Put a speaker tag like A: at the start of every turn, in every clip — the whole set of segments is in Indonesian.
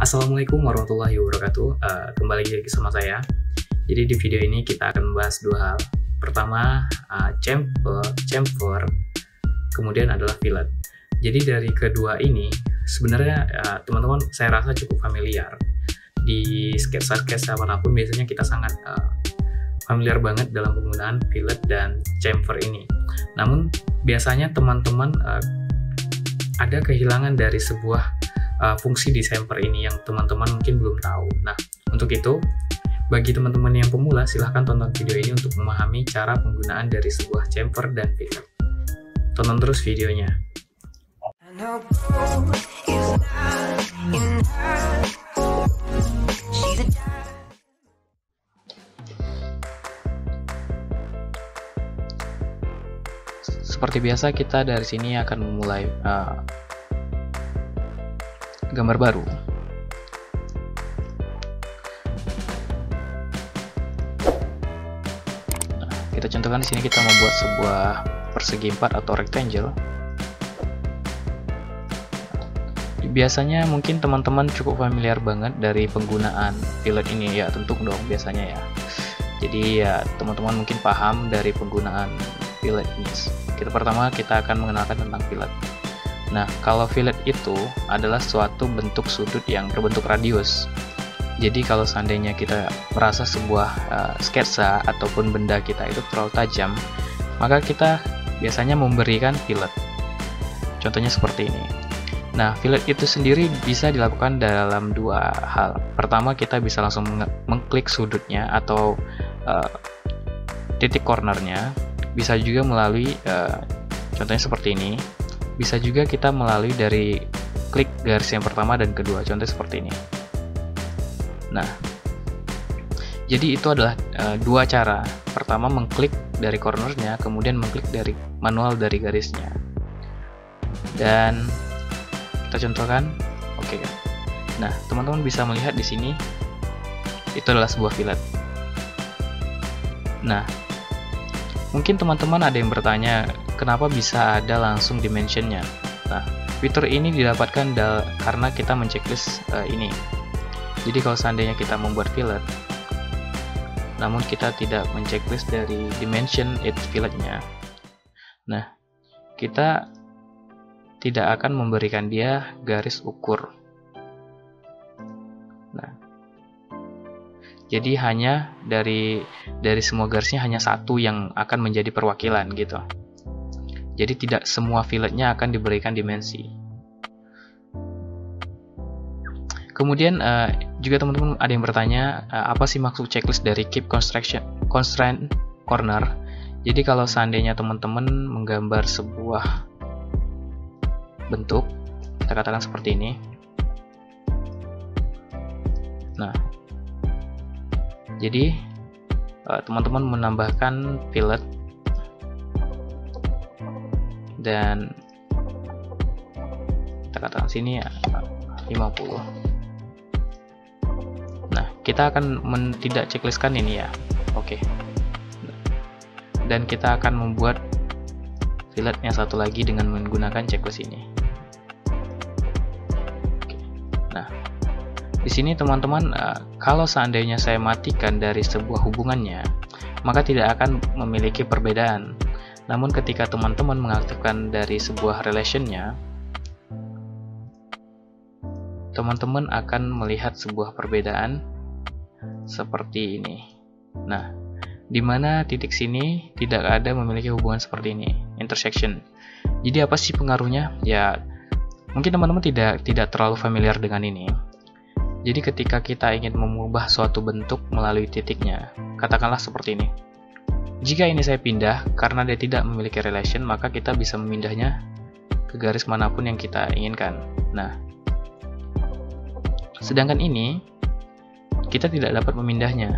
A: Assalamualaikum warahmatullahi wabarakatuh. Kembali lagi sama saya. Jadi di video ini kita akan membahas dua hal. Pertama, chamfer, kemudian adalah fillet. Jadi dari kedua ini sebenarnya teman-teman saya rasa cukup familiar. Di sketsa-sketsa manapun biasanya kita sangat familiar banget dalam penggunaan fillet dan chamfer ini. Namun biasanya teman-teman ada kehilangan dari sebuah fungsi di chamfer ini yang teman-teman mungkin belum tahu. Nah, untuk itu, bagi teman-teman yang pemula, silahkan tonton video ini untuk memahami cara penggunaan dari sebuah chamfer dan fillet. Tonton terus videonya. Seperti biasa, kita dari sini akan memulai gambar baru. Nah, kita contohkan di sini kita membuat sebuah persegi 4 atau rectangle. Biasanya mungkin teman-teman cukup familiar banget dari penggunaan fillet ini, ya tentu dong biasanya ya. Jadi ya teman-teman mungkin paham dari penggunaan fillet ini. Pertama kita akan mengenalkan tentang fillet. Nah, kalau fillet itu adalah suatu bentuk sudut yang berbentuk radius. Jadi kalau seandainya kita merasa sebuah sketsa ataupun benda kita itu terlalu tajam, maka kita biasanya memberikan fillet. Contohnya seperti ini. Nah, fillet itu sendiri bisa dilakukan dalam dua hal. Pertama, kita bisa langsung mengklik sudutnya atau titik cornernya. Bisa juga melalui contohnya seperti ini. Bisa juga kita melalui dari klik garis yang pertama dan kedua, contoh seperti ini. Nah, jadi itu adalah dua cara. Pertama mengklik dari cornernya, kemudian mengklik dari manual dari garisnya. Dan kita contohkan, oke. Nah, teman-teman bisa melihat di sini itu adalah sebuah fillet. Nah, mungkin teman-teman ada yang bertanya, kenapa bisa ada langsung dimensionnya? Nah, fitur ini didapatkan karena kita menceklis ini. Jadi kalau seandainya kita membuat fillet, namun kita tidak menceklis dari dimension filletnya, nah kita tidak akan memberikan dia garis ukur. Nah, jadi hanya dari semua garisnya hanya satu yang akan menjadi perwakilan gitu. Jadi tidak semua filletnya akan diberikan dimensi. Kemudian juga teman-teman ada yang bertanya, apa sih maksud checklist dari keep constraint corner? Jadi kalau seandainya teman-teman menggambar sebuah bentuk, kita katakan seperti ini. Nah, jadi teman-teman menambahkan fillet dan kita katakan sini 50. Nah, kita akan tidak checklistkan ini ya. Oke. Dan kita akan membuat filletnya satu lagi dengan menggunakan checklist ini. Nah, di sini teman-teman, kalau seandainya saya matikan dari sebuah hubungannya, maka tidak akan memiliki perbedaan. Namun ketika teman-teman mengaktifkan dari sebuah relationnya, teman-teman akan melihat sebuah perbedaan seperti ini. Nah, di mana titik sini tidak ada memiliki hubungan seperti ini, intersection. Jadi apa sih pengaruhnya? Ya, mungkin teman-teman tidak terlalu familiar dengan ini. Jadi ketika kita ingin mengubah suatu bentuk melalui titiknya, katakanlah seperti ini. Jika ini saya pindah, karena dia tidak memiliki relation, maka kita bisa memindahnya ke garis manapun yang kita inginkan. Nah, sedangkan ini, kita tidak dapat memindahnya.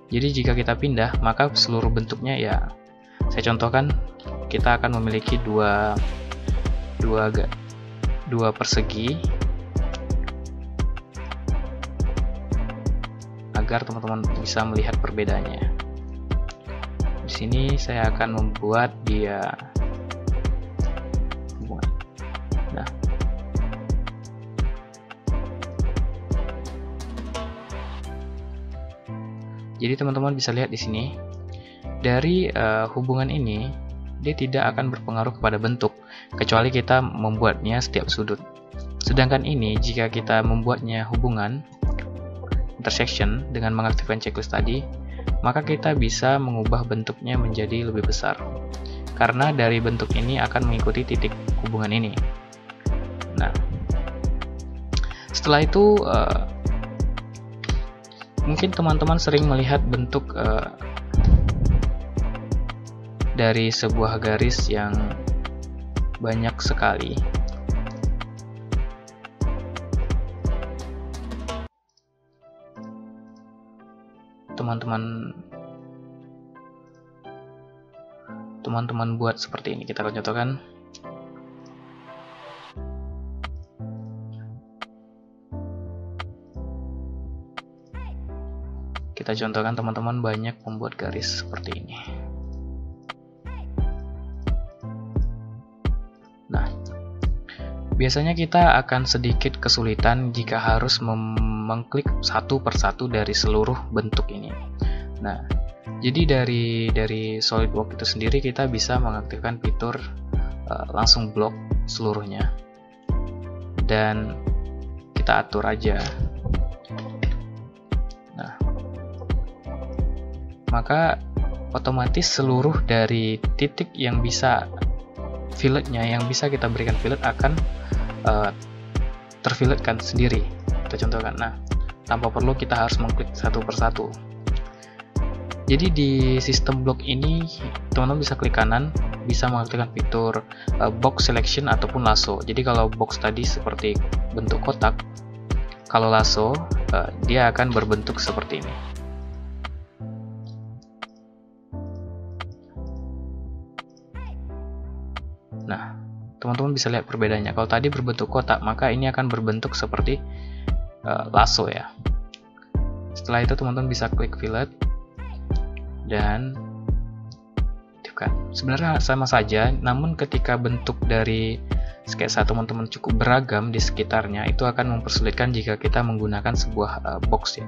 A: Jadi jika kita pindah, maka seluruh bentuknya ya, saya contohkan, kita akan memiliki dua persegi, agar teman-teman bisa melihat perbedaannya. Di sini saya akan membuat dia Nah, Jadi teman-teman bisa lihat di sini, dari hubungan ini dia tidak akan berpengaruh kepada bentuk kecuali kita membuatnya setiap sudut. Sedangkan ini jika kita membuatnya hubungan intersection dengan mengaktifkan checklist tadi, maka kita bisa mengubah bentuknya menjadi lebih besar. Karena dari bentuk ini akan mengikuti titik hubungan ini. Nah, setelah itu mungkin teman-teman sering melihat bentuk dari sebuah garis yang banyak sekali. Teman-teman buat seperti ini. Kita akan contohkan. Kita contohkan teman-teman banyak membuat garis seperti ini. Nah, biasanya kita akan sedikit kesulitan jika harus mengklik satu persatu dari seluruh bentuk ini. Nah, jadi dari SolidWorks itu sendiri kita bisa mengaktifkan fitur langsung blok seluruhnya, dan kita atur aja. Nah, maka otomatis seluruh dari titik yang bisa filletnya, yang bisa kita berikan fillet akan terfilletkan sendiri. Kita contohkan. Nah, tanpa perlu kita harus mengklik satu persatu. Jadi di sistem blok ini teman-teman bisa klik kanan, bisa mengaktifkan fitur box selection ataupun lasso. Jadi kalau box tadi seperti bentuk kotak, kalau lasso dia akan berbentuk seperti ini. Nah, teman-teman bisa lihat perbedaannya. Kalau tadi berbentuk kotak, maka ini akan berbentuk seperti lasso ya. Setelah itu teman-teman bisa klik fillet dan aktifkan. Sebenarnya sama saja, namun ketika bentuk dari sketsa teman-teman cukup beragam di sekitarnya, itu akan mempersulitkan jika kita menggunakan sebuah box ya.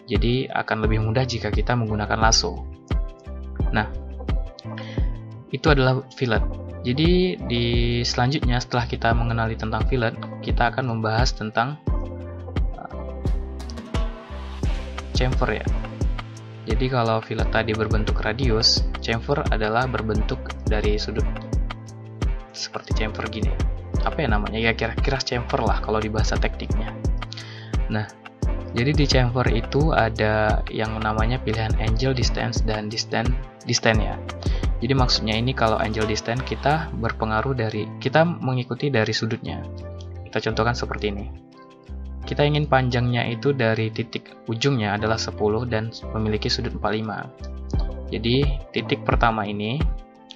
A: Jadi akan lebih mudah jika kita menggunakan lasso. Nah, itu adalah fillet. Jadi di selanjutnya setelah kita mengenali tentang fillet, kita akan membahas tentang chamfer ya. Jadi kalau fillet tadi berbentuk radius, chamfer adalah berbentuk dari sudut seperti chamfer gini. Apa ya namanya? Ya kira-kira chamfer lah kalau di bahasa tekniknya. Nah, jadi di chamfer itu ada yang namanya pilihan angle distance dan distance ya. Jadi maksudnya ini kalau angle distance kita berpengaruh dari, kita mengikuti dari sudutnya. Kita contohkan seperti ini. Kita ingin panjangnya itu dari titik ujungnya adalah 10 dan memiliki sudut 45. Jadi titik pertama ini,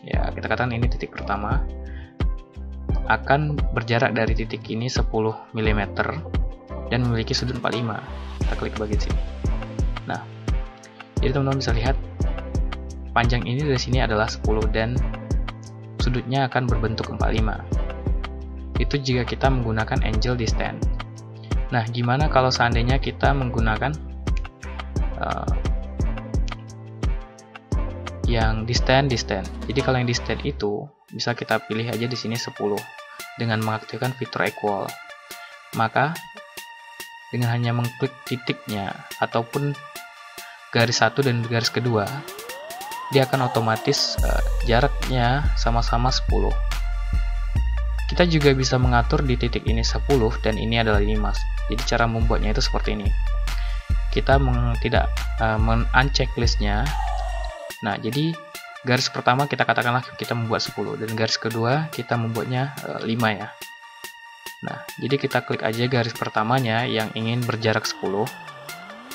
A: ya kita katakan ini titik pertama, akan berjarak dari titik ini 10 mm dan memiliki sudut 45. Kita klik bagian sini. Nah, jadi teman-teman bisa lihat panjang ini dari sini adalah 10 dan sudutnya akan berbentuk 45. Itu jika kita menggunakan angle distance. Nah, gimana kalau seandainya kita menggunakan yang distance? Jadi kalau yang distance itu bisa kita pilih aja di sini 10 dengan mengaktifkan fitur equal. Maka dengan hanya mengklik titiknya ataupun garis satu dan garis kedua, dia akan otomatis jaraknya sama-sama 10. Kita juga bisa mengatur di titik ini 10 dan ini adalah 5. Jadi cara membuatnya itu seperti ini. Kita tidak men-uncheck listnya. Nah, jadi garis pertama kita katakanlah kita membuat 10 dan garis kedua kita membuatnya 5 ya. Nah, jadi kita klik aja garis pertamanya yang ingin berjarak 10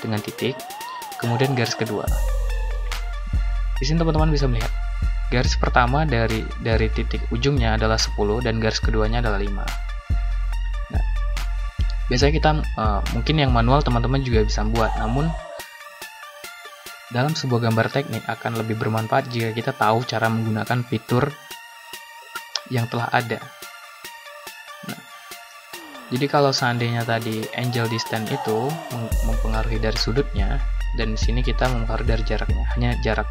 A: dengan titik, kemudian garis kedua. Di sini teman-teman bisa melihat garis pertama dari titik ujungnya adalah 10 dan garis keduanya adalah 5. Nah, biasanya kita mungkin yang manual teman-teman juga bisa buat, namun dalam sebuah gambar teknik akan lebih bermanfaat jika kita tahu cara menggunakan fitur yang telah ada. Nah, jadi kalau seandainya tadi angle distance itu mempengaruhi dari sudutnya, dan di sini kita mempengaruhi dari jaraknya, hanya jarak.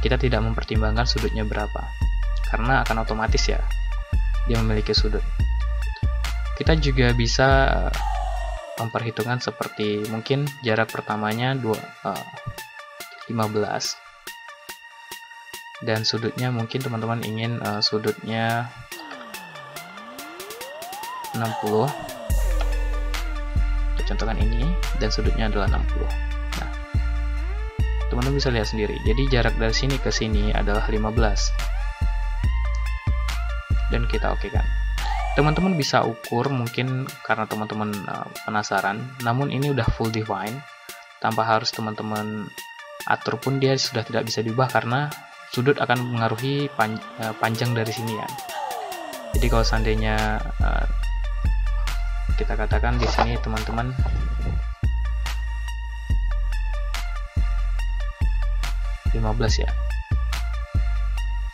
A: Kita tidak mempertimbangkan sudutnya berapa, karena akan otomatis ya dia memiliki sudut. Kita juga bisa memperhitungkan seperti mungkin jarak pertamanya 15, dan sudutnya mungkin teman-teman ingin sudutnya 60. Kita contohkan ini, dan sudutnya adalah 60. Nah, teman-teman bisa lihat sendiri. Jadi jarak dari sini ke sini adalah 15. Dan kita okekan. Teman-teman bisa ukur mungkin karena teman-teman penasaran, namun ini udah full define, tanpa harus teman-teman atur pun dia sudah tidak bisa diubah karena sudut akan mengaruhi panjang dari sini ya. Jadi kalau seandainya kita katakan di sini teman-teman ya,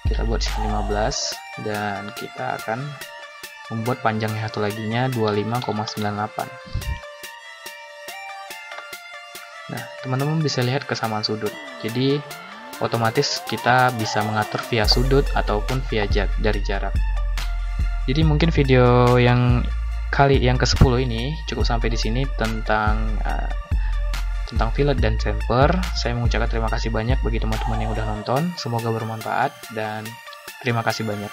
A: kita buat sini 15, dan kita akan membuat panjangnya satu laginya 25,98. Nah, teman-teman bisa lihat kesamaan sudut. Jadi otomatis kita bisa mengatur via sudut ataupun via dari jarak. Jadi mungkin video yang ke-10 ini cukup sampai di sini tentang fillet dan chamfer. Saya mengucapkan terima kasih banyak bagi teman-teman yang udah nonton. Semoga bermanfaat dan terima kasih banyak.